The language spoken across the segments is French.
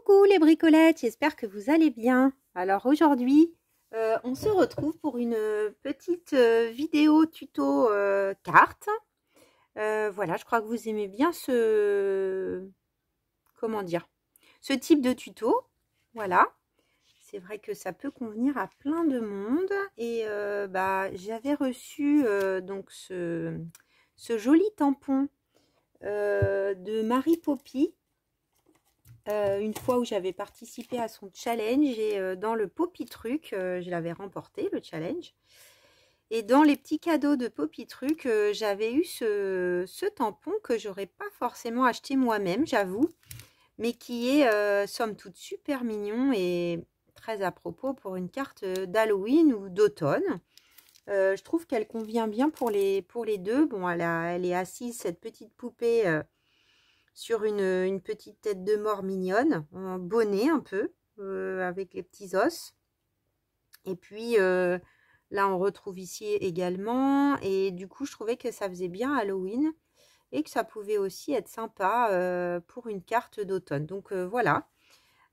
Coucou les bricolettes, j'espère que vous allez bien. Alors aujourd'hui, on se retrouve pour une petite vidéo tuto carte. Voilà, je crois que vous aimez bien ce type de tuto. Voilà, c'est vrai que ça peut convenir à plein de monde. Et j'avais reçu donc ce joli tampon de Marie Poppy. Une fois où j'avais participé à son challenge et dans le Poppy Truc, je l'avais remporté le challenge. Et dans les petits cadeaux de Poppy Truc, j'avais eu ce tampon que j'aurais pas forcément acheté moi-même, j'avoue, mais qui est somme toute super mignon et très à propos pour une carte d'Halloween ou d'automne. Je trouve qu'elle convient bien pour les deux. Bon, elle est assise, cette petite poupée, sur une petite tête de mort mignonne, en bonnet un peu, avec les petits os. Et puis là, on retrouve ici également. Et du coup, je trouvais que ça faisait bien Halloween et que ça pouvait aussi être sympa pour une carte d'automne. Donc voilà,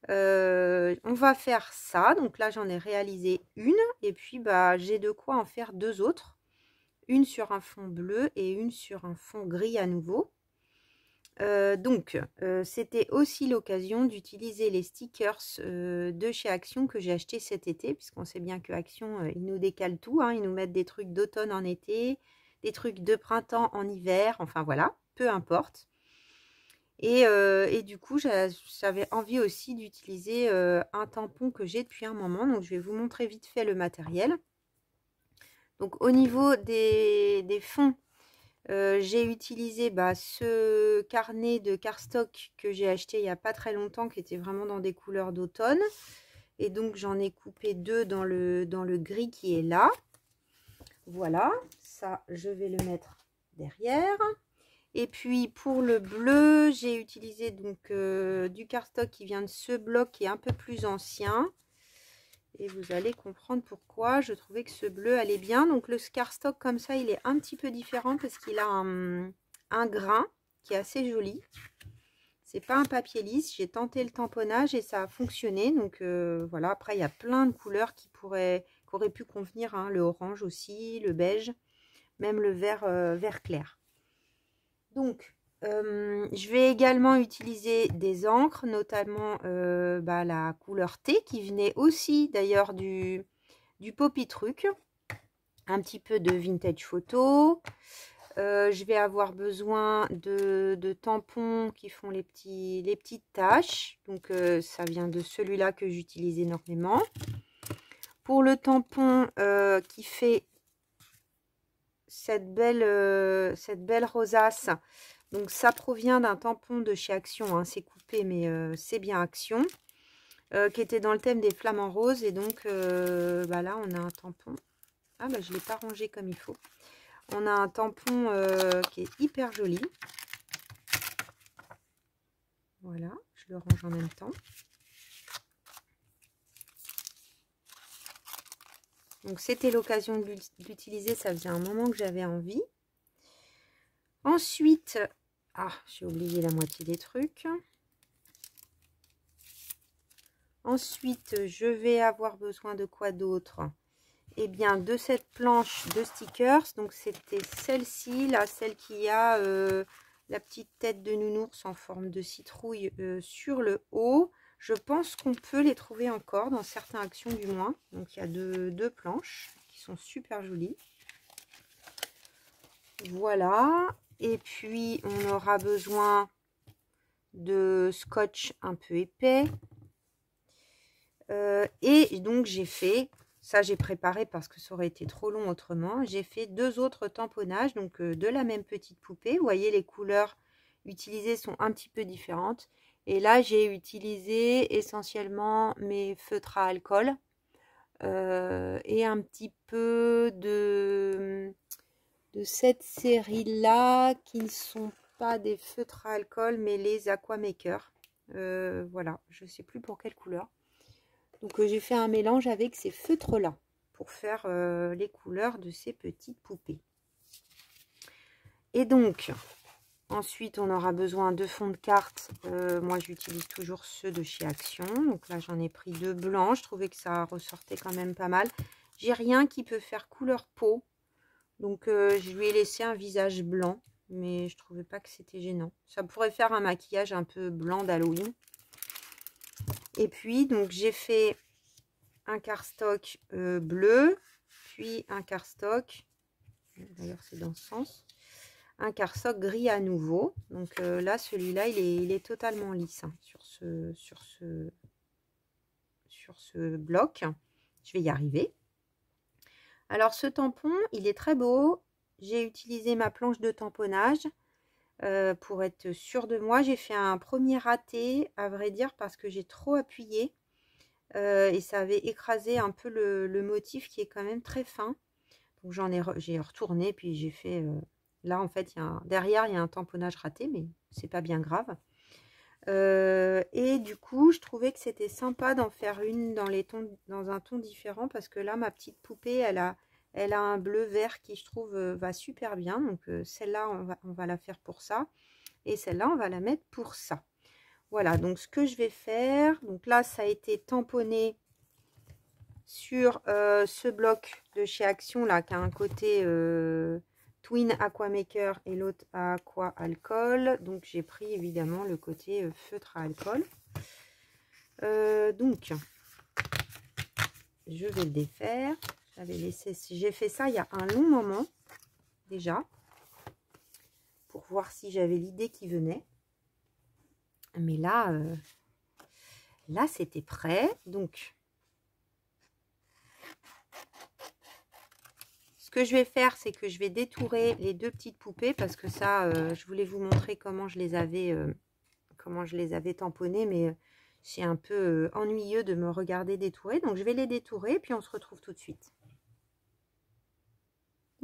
on va faire ça. Donc là, j'en ai réalisé une. Et puis, j'ai de quoi en faire deux autres. Une sur un fond bleu et une sur un fond gris à nouveau. C'était aussi l'occasion d'utiliser les stickers de chez Action que j'ai acheté cet été, puisqu'on sait bien que Action, ils nous décalent tout, hein, ils nous mettent des trucs d'automne en été, des trucs de printemps en hiver, enfin voilà, peu importe. Et du coup, j'avais envie aussi d'utiliser un tampon que j'ai depuis un moment, donc je vais vous montrer vite fait le matériel. Donc au niveau des fonds, j'ai utilisé ce carnet de cardstock que j'ai acheté il n'y a pas très longtemps, qui était vraiment dans des couleurs d'automne. Et donc j'en ai coupé deux dans le gris qui est là. Voilà, ça je vais le mettre derrière. Et puis pour le bleu, j'ai utilisé donc du cardstock qui vient de ce bloc qui est un peu plus ancien. Et vous allez comprendre pourquoi je trouvais que ce bleu allait bien. Donc le cardstock comme ça, il est un petit peu différent parce qu'il a un grain qui est assez joli. C'est pas un papier lisse. J'ai tenté le tamponnage et ça a fonctionné. Donc voilà, après il y a plein de couleurs qui auraient pu convenir, hein. Le orange aussi, le beige, même le vert clair. Donc je vais également utiliser des encres, notamment la couleur thé qui venait aussi d'ailleurs du Poppy Truc, un petit peu de vintage photo. Je vais avoir besoin de tampons qui font les petites taches, donc ça vient de celui-là que j'utilise énormément. Pour le tampon qui fait cette belle rosace, donc ça provient d'un tampon de chez Action, hein, c'est coupé mais c'est bien Action, qui était dans le thème des flamants roses. Et donc là on a un tampon, je ne l'ai pas rangé comme il faut, on a un tampon qui est hyper joli. Voilà, je le range en même temps. Donc c'était l'occasion de l'utiliser, ça faisait un moment que j'avais envie. Ensuite, j'ai oublié la moitié des trucs. Ensuite, je vais avoir besoin de quoi d'autre? Eh bien, de cette planche de stickers. Donc c'était celle-ci, là, celle qui a la petite tête de nounours en forme de citrouille sur le haut. Je pense qu'on peut les trouver encore dans certaines Actions du moins. Donc il y a deux planches qui sont super jolies. Voilà. Et puis on aura besoin de scotch un peu épais. Et donc j'ai fait, ça j'ai préparé parce que ça aurait été trop long autrement, j'ai fait deux autres tamponnages, donc de la même petite poupée. Vous voyez, les couleurs utilisées sont un petit peu différentes. Et là j'ai utilisé essentiellement mes feutres à alcool et un petit peu de cette série là, qui ne sont pas des feutres à alcool mais les Aqua Maker. Voilà, je ne sais plus pour quelle couleur. Donc j'ai fait un mélange avec ces feutres là pour faire les couleurs de ces petites poupées. Et donc Ensuite, on aura besoin de fonds de carte. Moi, j'utilise toujours ceux de chez Action. Donc là, j'en ai pris 2 blancs. Je trouvais que ça ressortait quand même pas mal. J'ai rien qui peut faire couleur peau. Donc, je lui ai laissé un visage blanc. Mais je trouvais pas que c'était gênant. Ça pourrait faire un maquillage un peu blanc d'Halloween. Et puis, donc, j'ai fait un cardstock bleu. Puis un cardstock. D'ailleurs, c'est dans ce sens. Un cardstock gris à nouveau. Donc là, celui-là, il est totalement lisse hein, sur ce bloc. Je vais y arriver. Alors, ce tampon, il est très beau. J'ai utilisé ma planche de tamponnage pour être sûre de moi. J'ai fait un premier raté, à vrai dire, parce que j'ai trop appuyé. Et ça avait écrasé un peu le motif qui est quand même très fin. Donc, j'ai retourné, puis j'ai fait... Là, en fait, derrière, il y a un tamponnage raté, mais c'est pas bien grave. Et du coup, je trouvais que c'était sympa d'en faire une dans un ton différent parce que là, ma petite poupée, elle a un bleu vert qui, je trouve, va super bien. Donc, celle-là, on va la faire pour ça. Et celle-là, on va la mettre pour ça. Voilà, donc ce que je vais faire, donc là, ça a été tamponné sur ce bloc de chez Action, là, qui a un côté... Twin Aqua Maker et l'autre Aqua Alcool. Donc j'ai pris évidemment le côté feutre à alcool. Donc je vais le défaire. J'ai fait ça il y a un long moment déjà pour voir si j'avais l'idée qui venait. Mais là, là c'était prêt. Donc ce que je vais faire, c'est que je vais détourer les 2 petites poupées parce que ça, je voulais vous montrer comment je les avais tamponnées, mais c'est un peu ennuyeux de me regarder détourer. Donc, je vais les détourer, puis on se retrouve tout de suite.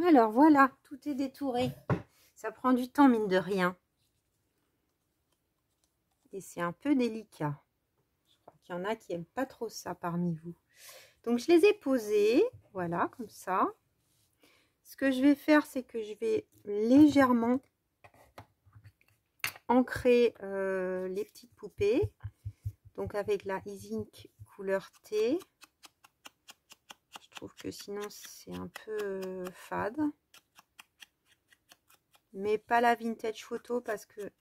Alors, voilà, tout est détouré. Ça prend du temps, mine de rien. Et c'est un peu délicat. Je crois qu'il y en a qui n'aiment pas trop ça parmi vous. Donc, je les ai posés, voilà, comme ça. Ce que je vais faire, c'est que je vais légèrement ancrer les petites poupées. Donc, avec la Easy Ink couleur thé. Je trouve que sinon, c'est un peu fade. Mais pas la vintage photo parce que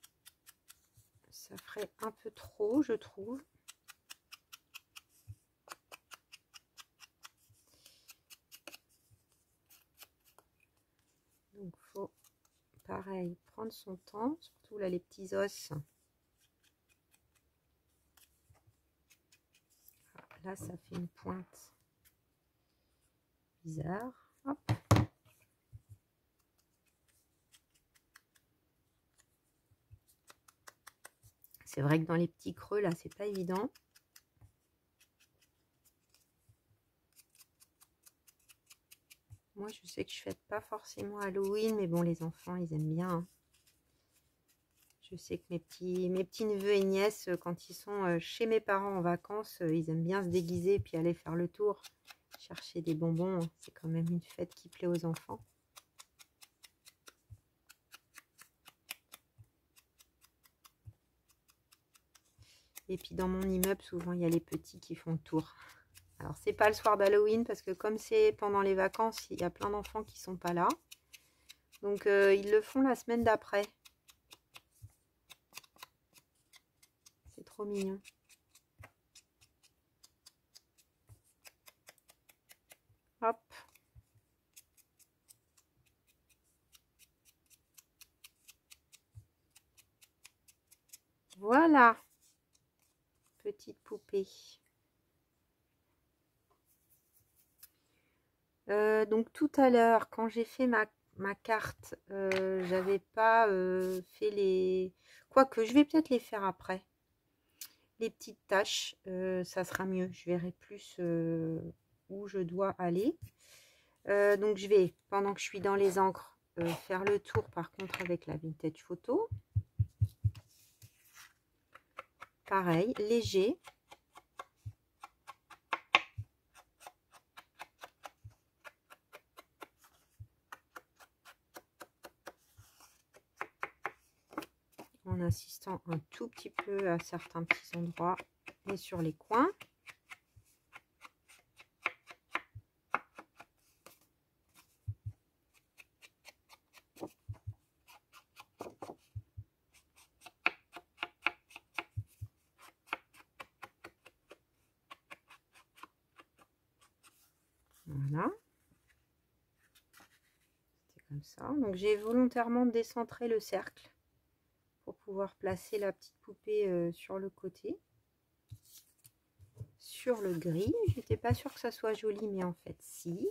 ça ferait un peu trop, je trouve. Donc, faut pareil, prendre son temps, surtout là, les petits os. Là, ça fait une pointe bizarre. Hop. C'est vrai que dans les petits creux, là, c'est pas évident. Moi, je sais que je fête pas forcément Halloween, mais bon, les enfants, ils aiment bien. Hein. Je sais que mes petits neveux et nièces, quand ils sont chez mes parents en vacances, ils aiment bien se déguiser et puis aller faire le tour, chercher des bonbons. C'est quand même une fête qui plaît aux enfants. Et puis dans mon immeuble, souvent, il y a les petits qui font le tour. Alors, c'est pas le soir d'Halloween parce que comme c'est pendant les vacances, il y a plein d'enfants qui sont pas là. Donc, ils le font la semaine d'après. C'est trop mignon. Hop. Voilà. Petite poupée. Donc tout à l'heure, quand j'ai fait ma carte, j'avais pas fait les... Quoique, je vais peut-être les faire après. Les petites taches, ça sera mieux. Je verrai plus où je dois aller. Donc je vais, pendant que je suis dans les encres, faire le tour par contre avec la vintage photo. Pareil, léger. insistant un tout petit peu à certains petits endroits et sur les coins. Voilà. C'est comme ça. Donc j'ai volontairement décentré le cercle pour pouvoir placer la petite poupée sur le côté. Sur le gris, j'étais pas sûre que ça soit joli, mais en fait si.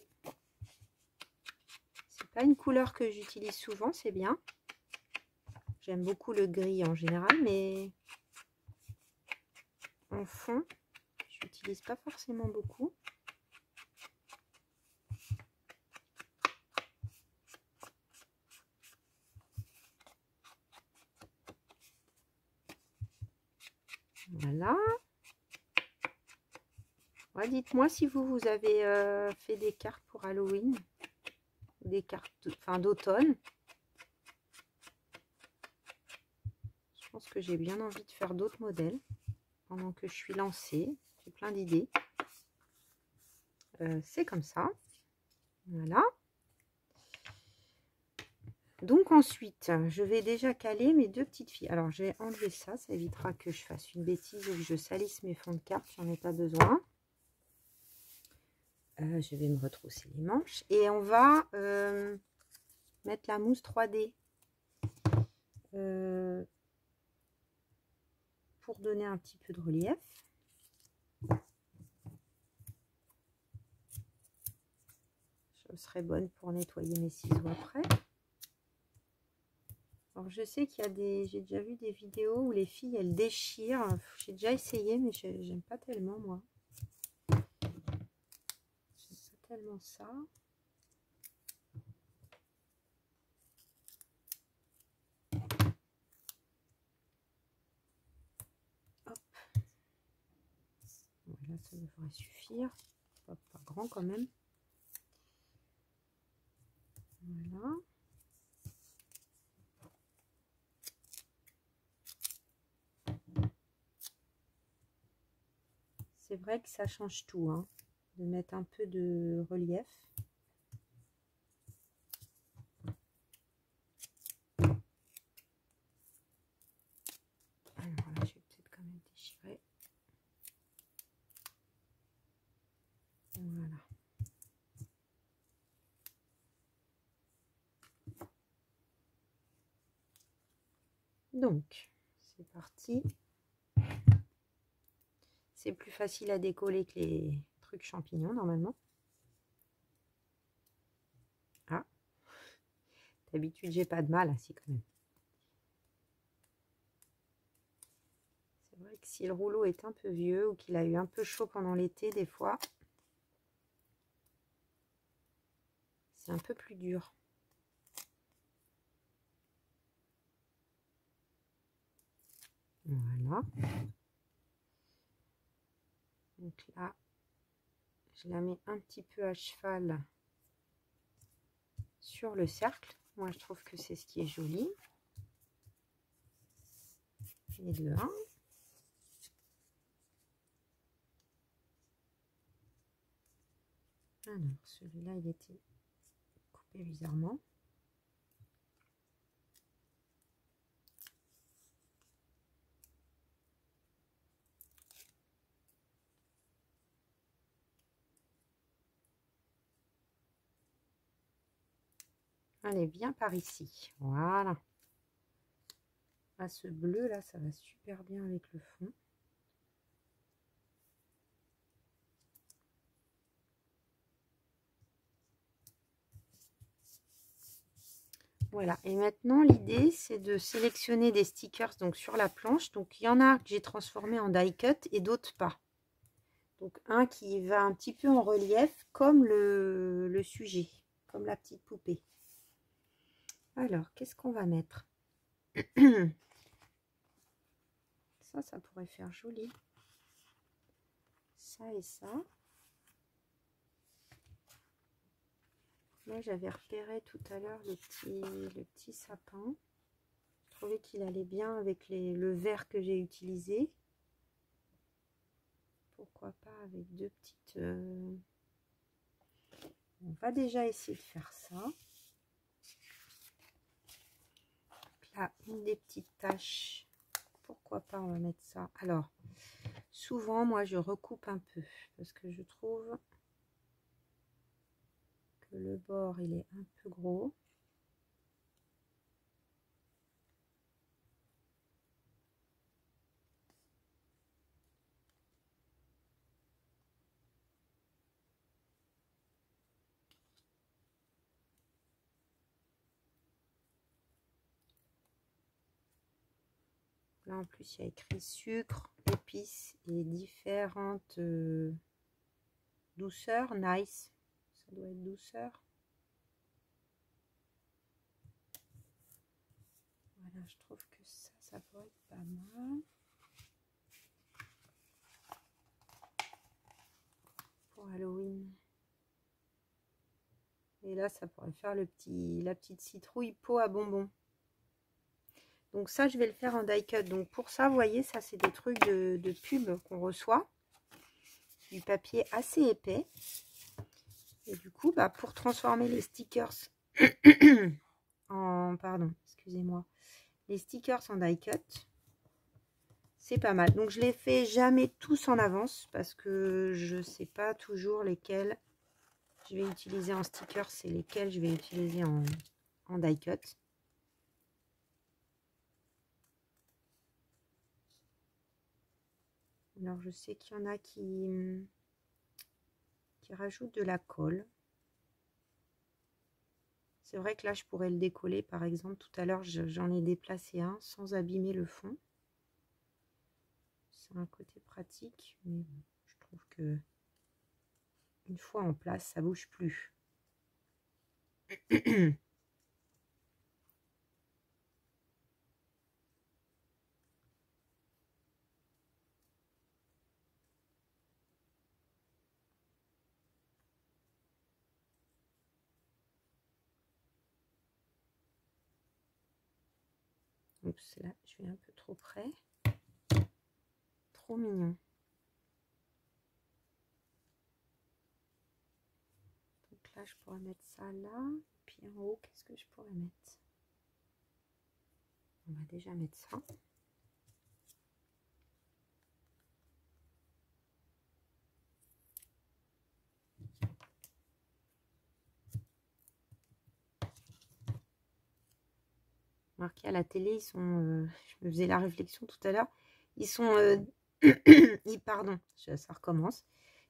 C'est pas une couleur que j'utilise souvent, c'est bien. J'aime beaucoup le gris en général, mais en fond, je n'utilise pas forcément beaucoup. Voilà. Ouais, dites-moi si vous avez fait des cartes pour Halloween, des cartes d'automne. Je pense que j'ai bien envie de faire d'autres modèles pendant que je suis lancée. J'ai plein d'idées. C'est comme ça. Voilà. Donc ensuite, je vais déjà caler mes deux petites filles. Alors, je vais enlever ça. Ça évitera que je fasse une bêtise ou que je salisse mes fonds de cartes. J'en ai pas besoin. Je vais me retrousser les manches. Et on va mettre la mousse 3D. Pour donner un petit peu de relief. Je serai bonne pour nettoyer mes ciseaux après. Alors je sais qu'il y a j'ai déjà vu des vidéos où les filles elles déchirent. J'ai déjà essayé mais j'aime pas tellement moi. J'aime pas tellement ça. Hop. Voilà, ça devrait suffire. Pas grand quand même. Voilà. C'est vrai que ça change tout, hein, de mettre un peu de relief. Alors là, je vais peut-être quand même déchirer. Voilà. Donc, c'est parti. C'est plus facile à décoller que les trucs champignons, normalement. Ah, d'habitude, j'ai pas de mal, si quand même. C'est vrai que si le rouleau est un peu vieux ou qu'il a eu un peu chaud pendant l'été, des fois, c'est un peu plus dur. Voilà. Donc là, je la mets un petit peu à cheval sur le cercle. Moi, je trouve que c'est ce qui est joli. Et de 1. Alors, celui-là, il était coupé bizarrement. Allez, bien par ici. Voilà. Ah, ce bleu là, ça va super bien avec le fond. Voilà, et maintenant l'idée c'est de sélectionner des stickers donc sur la planche. Donc il y en a que j'ai transformé en die cut et d'autres pas. Donc un qui va un petit peu en relief comme le sujet, comme la petite poupée. Alors, qu'est-ce qu'on va mettre? Ça pourrait faire joli. Ça et ça. Là, j'avais repéré tout à l'heure le petit sapin. Je trouvais qu'il allait bien avec le vert que j'ai utilisé. Pourquoi pas avec deux petites... On va déjà essayer de faire ça. Donc là, une des petites taches. Pourquoi pas, on va mettre ça. Alors, souvent, moi, je recoupe un peu parce que je trouve que le bord, il est un peu gros. Là, en plus, il y a écrit sucre, épices et différentes douceurs. Nice. Ça doit être douceur. Voilà, je trouve que ça pourrait être pas mal. Pour Halloween. Et là, ça pourrait faire la petite citrouille pot à bonbons. Donc ça, je vais le faire en die cut. Donc pour ça, vous voyez, ça c'est des trucs de pub qu'on reçoit. Du papier assez épais. Et du coup, bah, pour transformer les stickers en... Pardon, excusez-moi. Les stickers en die cut, c'est pas mal. Donc je les fais jamais tous en avance parce que je sais pas toujours lesquels je vais utiliser en stickers et lesquels je vais utiliser en die cut. Alors je sais qu'il y en a qui rajoutent de la colle. C'est vrai que là je pourrais le décoller par exemple. Tout à l'heure j'en ai déplacé un sans abîmer le fond. C'est un côté pratique, mais bon, je trouve que une fois en place, ça bouge plus. Oups, là, je vais un peu trop près. Trop mignon. Donc là, je pourrais mettre ça là. Puis en haut, qu'est-ce que je pourrais mettre? On va déjà mettre ça. Remarquez, à la télé, ils sont... je me faisais la réflexion tout à l'heure. Ils sont... pardon, ça recommence.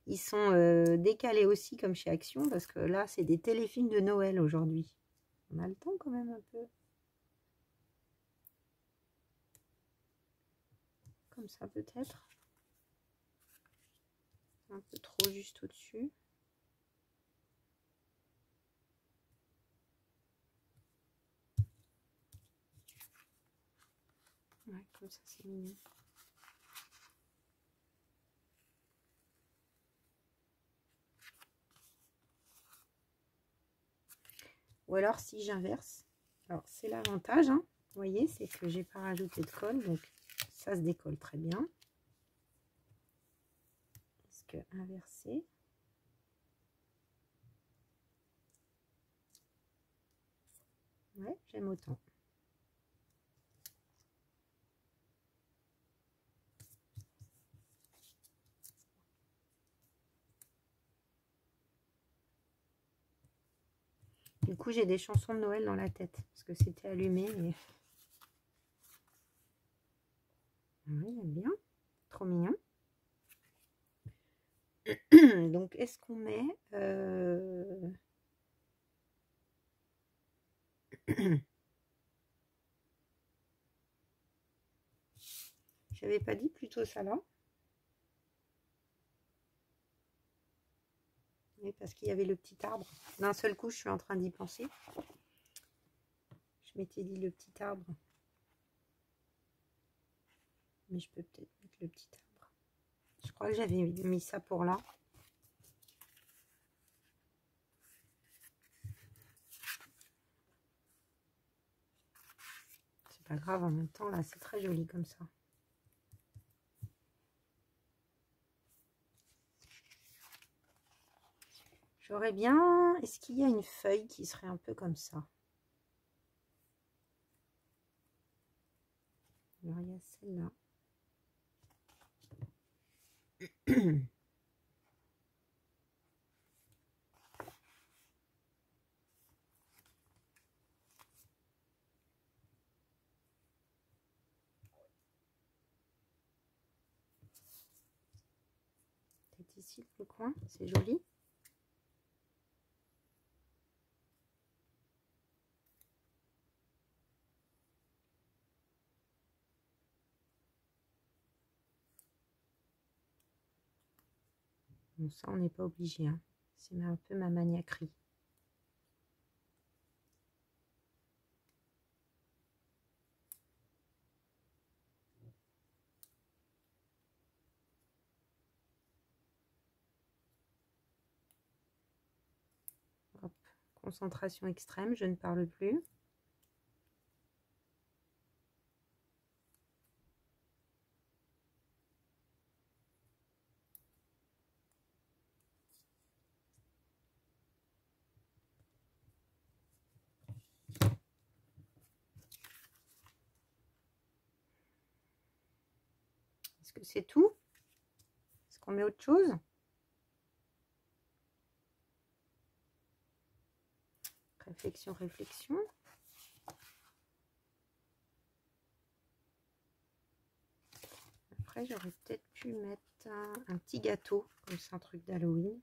Ils sont décalés aussi, comme chez Action, parce que là, c'est des téléfilms de Noël aujourd'hui. On a le temps quand même un peu. Comme ça, peut-être. Un peu trop juste au-dessus. Ouais, comme ça, c'est mignon. Ou alors si j'inverse, alors c'est l'avantage, hein, vous voyez, c'est que j'ai pas rajouté de colle, donc ça se décolle très bien. Est-ce que inverser? Ouais, j'aime autant. Du coup, j'ai des chansons de Noël dans la tête, parce que c'était allumé. Et... oui, j'aime bien. Trop mignon. Donc, est-ce qu'on met... J'avais pas dit plutôt ça là. Oui, parce qu'il y avait le petit arbre. D'un seul coup, je suis en train d'y penser. Je m'étais dit le petit arbre. Mais je peux peut-être mettre le petit arbre. Je crois que j'avais mis ça pour là. C'est pas grave, en même temps, là, c'est très joli comme ça. J'aurais bien... Est-ce qu'il y a une feuille qui serait un peu comme ça? Alors, il y a celle-là. Peut-être ici, le coin, c'est joli. Bon, ça, on n'est pas obligé. Hein. C'est un peu ma maniaquerie. Hop. Concentration extrême, je ne parle plus. Est-ce que c'est tout? Est-ce qu'on met autre chose? Réflexion, réflexion. Après, j'aurais peut-être pu mettre un petit gâteau, comme c'est un truc d'Halloween.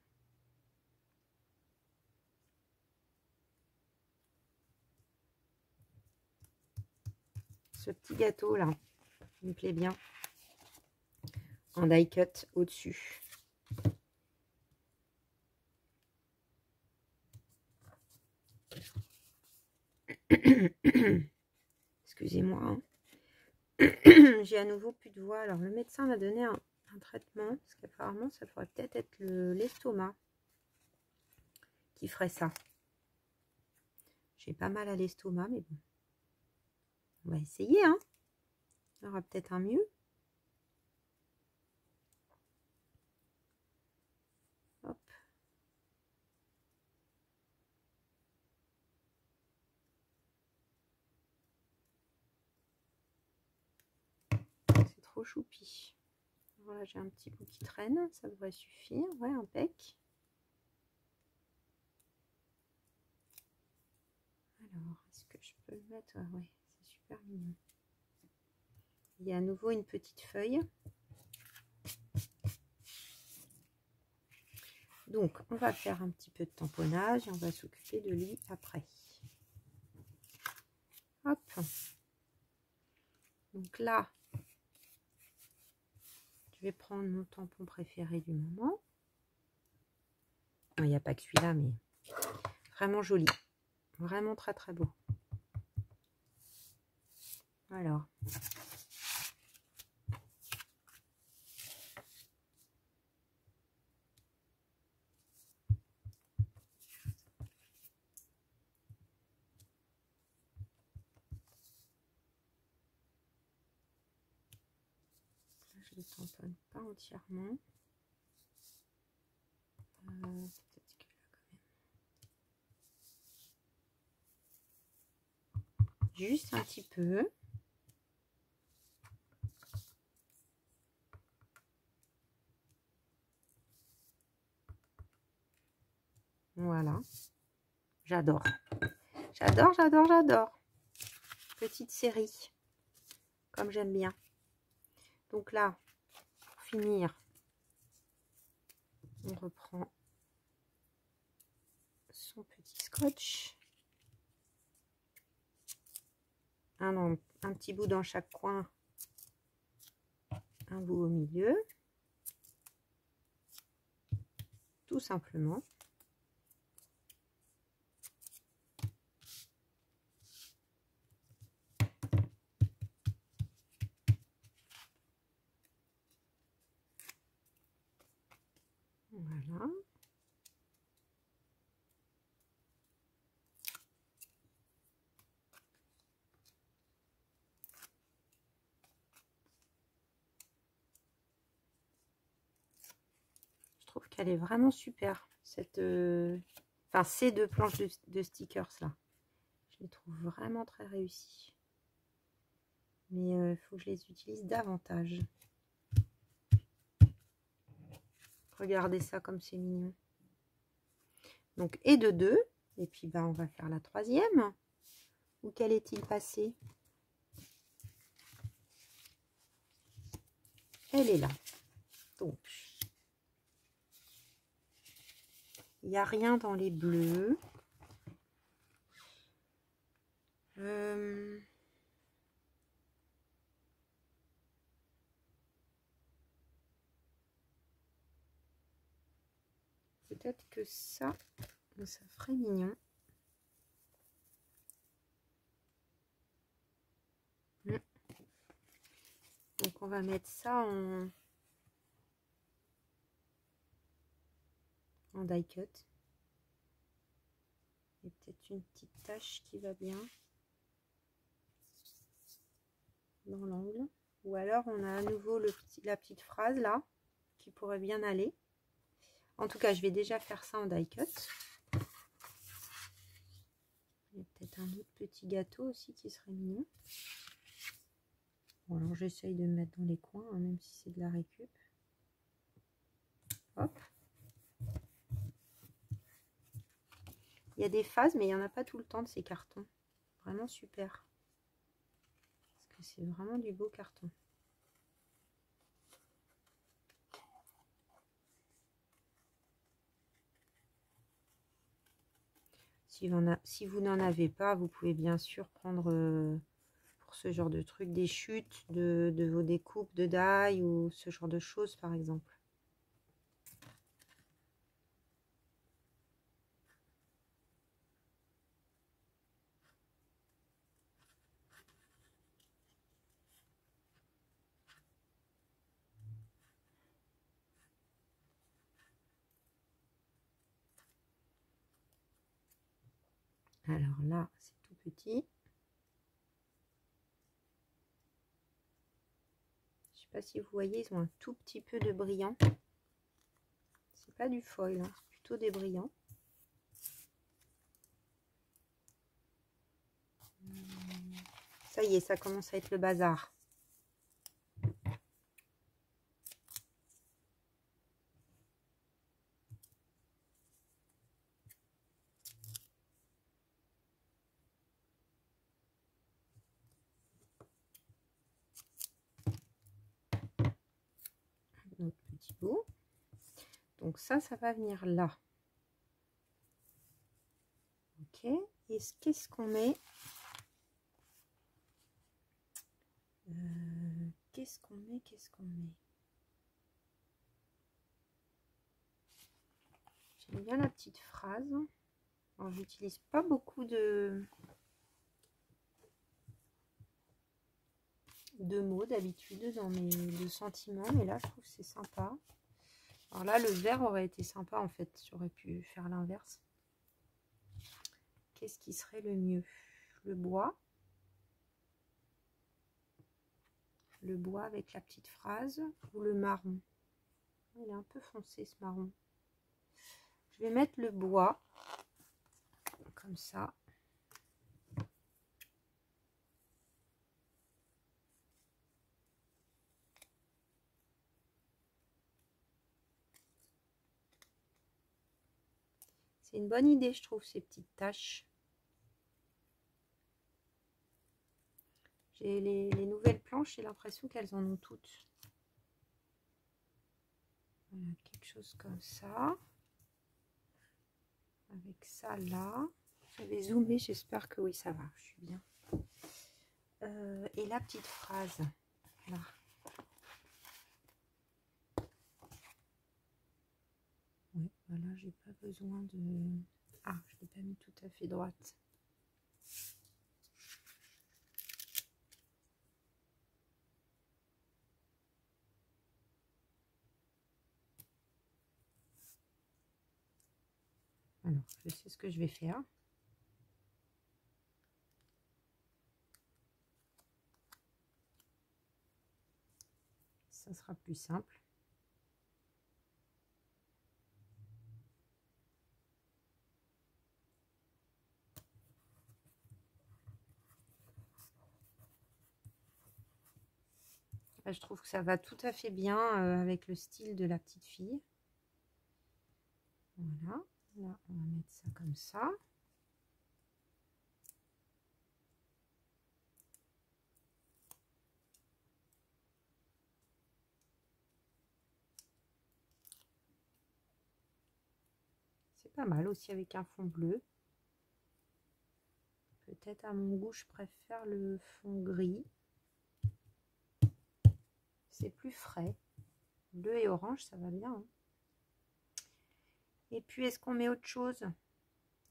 Ce petit gâteau là, il me plaît bien. En die cut au-dessus. Excusez-moi. Hein. J'ai à nouveau plus de voix. Alors, le médecin m'a donné un traitement, parce qu'apparemment, ça pourrait peut-être être l'estomac qui ferait ça. J'ai pas mal à l'estomac, mais bon. On va essayer, hein. Il y aura peut-être un mieux. Hop. C'est trop choupi. Voilà, j'ai un petit bout qui traîne, ça devrait suffire. Ouais, impec. Alors, est-ce que je peux le mettre? Ouais, c'est super mignon. Il y a à nouveau une petite feuille. Donc, on va faire un petit peu de tamponnage et on va s'occuper de lui après. Hop. Donc là, je vais prendre mon tampon préféré du moment. Il n'y a pas que celui-là, mais vraiment joli. Vraiment très très beau. Alors. Je ne le tamponne pas entièrement. Peut-être que là quand même. Juste un petit peu. Voilà. J'adore. J'adore, j'adore, j'adore. Petite série. Comme j'aime bien. Donc là, pour finir, on reprend son petit scotch. Un petit bout dans chaque coin. Un bout au milieu. Tout simplement. Voilà. qu'elle est vraiment super, cette, enfin ces deux planches de stickers là. Je les trouve vraiment très réussies. Mais il faut que je les utilise davantage. Regardez ça comme c'est mignon. Donc, et de deux. Et puis, ben, on va faire la troisième. Où quel est-il passé? Elle est là. Donc, il n'y a rien dans les bleus. Peut-être que ça ferait mignon. Donc on va mettre ça en die cut. Et peut-être une petite tache qui va bien dans l'angle. Ou alors on a à nouveau la petite phrase là qui pourrait bien aller. En tout cas, je vais déjà faire ça en die cut. Il y a peut-être un autre petit gâteau aussi qui serait mignon. Bon, alors j'essaye de me mettre dans les coins, hein, même si c'est de la récup. Hop. Il y a des phases, mais il n'y en a pas tout le temps de ces cartons. Vraiment super. Parce que c'est vraiment du beau carton. Si vous n'en avez pas, vous pouvez bien sûr prendre pour ce genre de truc des chutes de vos découpes de die ou ce genre de choses par exemple. Alors là, c'est tout petit. Je sais pas si vous voyez, ils ont un tout petit peu de brillant. C'est pas du foil, hein, c'est plutôt des brillants. Ça y est, ça commence à être le bazar. Notre petit bout. Donc ça va venir là. Ok. Et qu'est-ce qu'on met? Qu'est-ce qu'on met? Qu'est-ce qu'on met? J'aime bien la petite phrase. Alors j'utilise pas beaucoup de mots d'habitude dans mes sentiments, mais là je trouve que c'est sympa. Alors là le vert aurait été sympa en fait, j'aurais pu faire l'inverse. Qu'est-ce qui serait le mieux? Le bois avec la petite phrase ou le marron? Il est un peu foncé ce marron. Je vais mettre le bois comme ça. C'est une bonne idée, je trouve, ces petites taches. J'ai les nouvelles planches, j'ai l'impression qu'elles en ont toutes. Voilà, quelque chose comme ça. Avec ça là. J'avais zoomé, j'espère que oui, ça va, je suis bien. Et la petite phrase, là. Oui, voilà, j'ai pas besoin de... Ah, je l'ai pas mis tout à fait droite. Alors, je sais ce que je vais faire. Ça sera plus simple. Là, je trouve que ça va tout à fait bien avec le style de la petite fille. Voilà, là on va mettre ça comme ça. C'est pas mal aussi avec un fond bleu. Peut-être à mon goût, je préfère le fond gris. C'est plus frais. Bleu et orange, ça va bien. Hein. Et puis, est-ce qu'on met autre chose?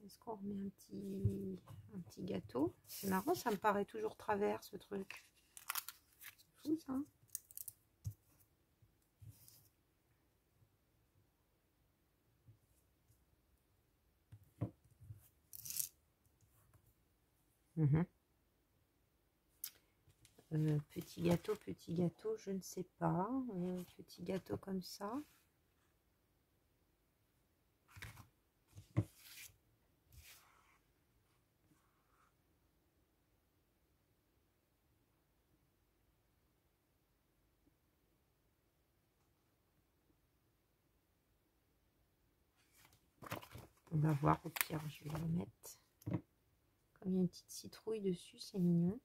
Est-ce qu'on remet un petit gâteau? C'est marrant, ça me paraît toujours travers ce truc. C'est fou ça. Petit gâteau, je ne sais pas. Petit gâteau comme ça. On va voir, au pire, je vais le mettre. Comme il y a une petite citrouille dessus, c'est mignon.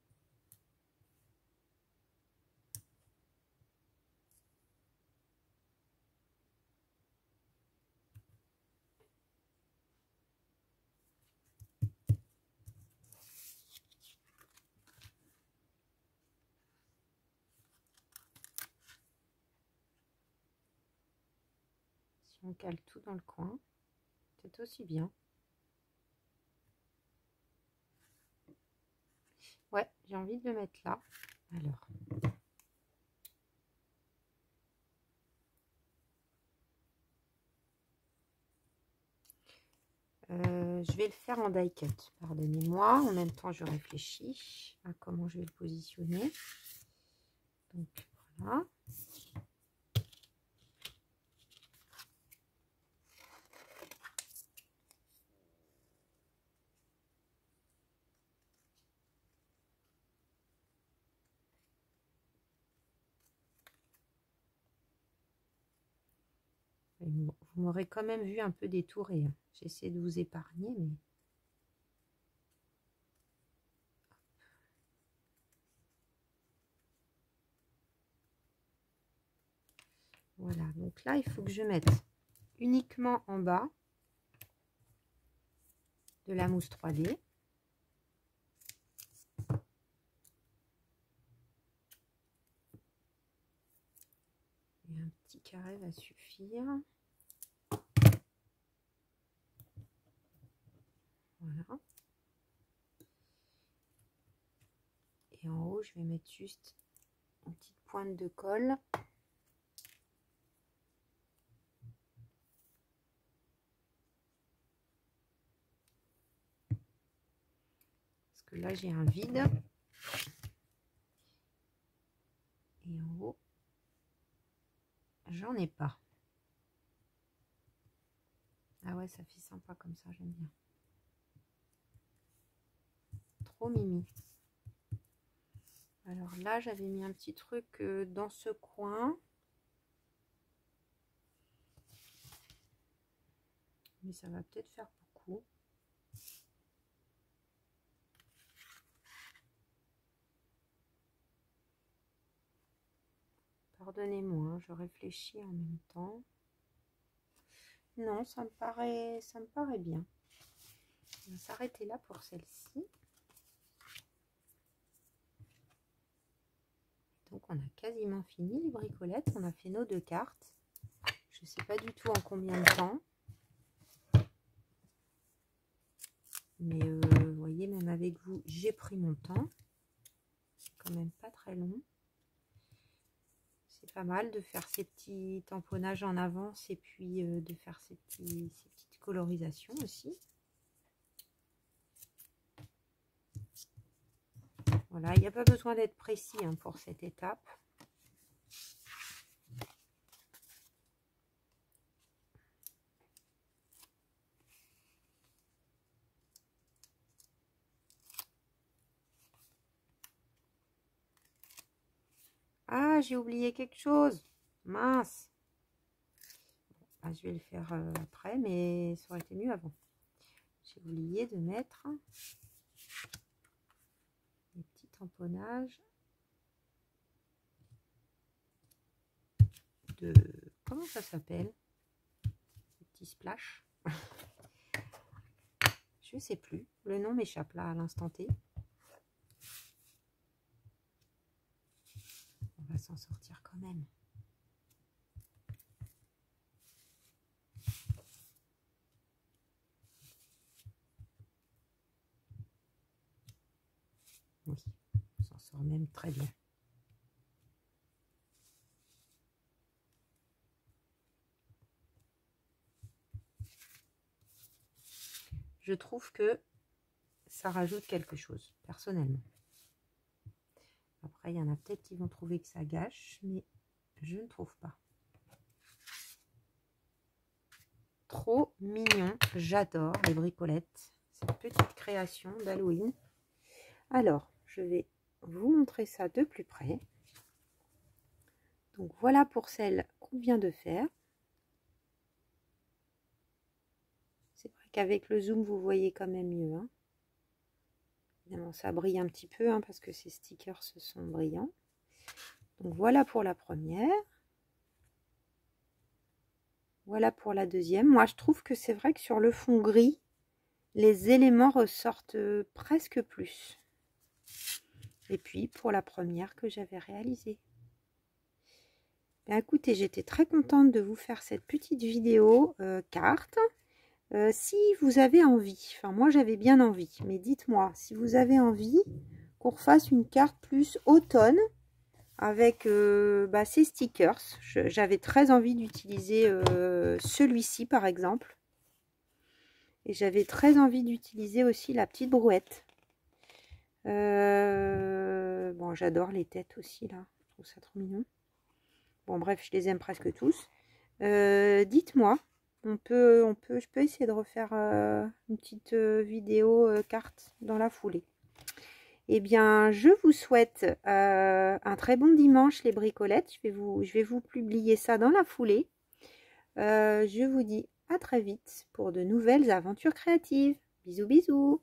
Si on cale tout dans le coin, c'est aussi bien. Ouais, j'ai envie de le mettre là. Alors. Je vais le faire en die cut, pardonnez-moi. En même temps, je réfléchis à comment je vais le positionner. Donc, voilà. Vous m'aurez quand même vu un peu détouré. Hein. J'essaie de vous épargner, mais... Voilà, donc là, il faut que je mette uniquement en bas de la mousse 3D. Et un petit carré va suffire. Voilà. Et en haut, je vais mettre juste une petite pointe de colle. Parce que là, j'ai un vide. Et en haut, j'en ai pas. Ah ouais, ça fait sympa comme ça, j'aime bien. Trop mimi. Alors là, j'avais mis un petit truc dans ce coin. Mais ça va peut-être faire beaucoup. Pardonnez-moi, je réfléchis en même temps. Non, ça me paraît bien. On va s'arrêter là pour celle-ci. Donc on a quasiment fini les bricolettes. On a fait nos 2 cartes. Je ne sais pas du tout en combien de temps. Mais vous voyez, même avec vous, j'ai pris mon temps. C'est quand même pas très long. C'est pas mal de faire ces petits tamponnages en avance et puis de faire ces petites colorisations aussi. Voilà, il n'y a pas besoin d'être précis hein, pour cette étape. Ah, Ah, j'ai oublié quelque chose. Mince. Ah, je vais le faire après, mais ça aurait été mieux avant. J'ai oublié de mettre les petits tamponnages de... Comment ça s'appelle? Les petits splash. Je sais plus. Le nom m'échappe là à l'instant T. On va s'en sortir quand même. Oui, on s'en sort même très bien. Je trouve que ça rajoute quelque chose, personnellement. Après, il y en a peut-être qui vont trouver que ça gâche, mais je ne trouve pas. Trop mignon, j'adore les bricolettes, cette petite création d'Halloween. Alors, je vais vous montrer ça de plus près. Donc voilà pour celle qu'on vient de faire. C'est vrai qu'avec le zoom, vous voyez quand même mieux. Hein. Évidemment, ça brille un petit peu hein, parce que ces stickers sont brillants. Donc voilà pour la première. Voilà pour la deuxième. Moi, je trouve que c'est vrai que sur le fond gris, les éléments ressortent presque plus. Et puis, pour la première que j'avais réalisée. Bien, écoutez, j'étais très contente de vous faire cette petite vidéo carte. Si vous avez envie, enfin moi j'avais bien envie, mais dites-moi si vous avez envie qu'on refasse une carte plus automne avec ces stickers. J'avais très envie d'utiliser celui-ci par exemple. Et j'avais très envie d'utiliser aussi la petite brouette. Bon, j'adore les têtes aussi là, je trouve ça trop mignon. Bon bref, je les aime presque tous. Dites-moi. Je peux essayer de refaire une petite vidéo carte dans la foulée. Eh bien, je vous souhaite un très bon dimanche les bricolettes. Je vais vous publier ça dans la foulée. Je vous dis à très vite pour de nouvelles aventures créatives. Bisous, bisous.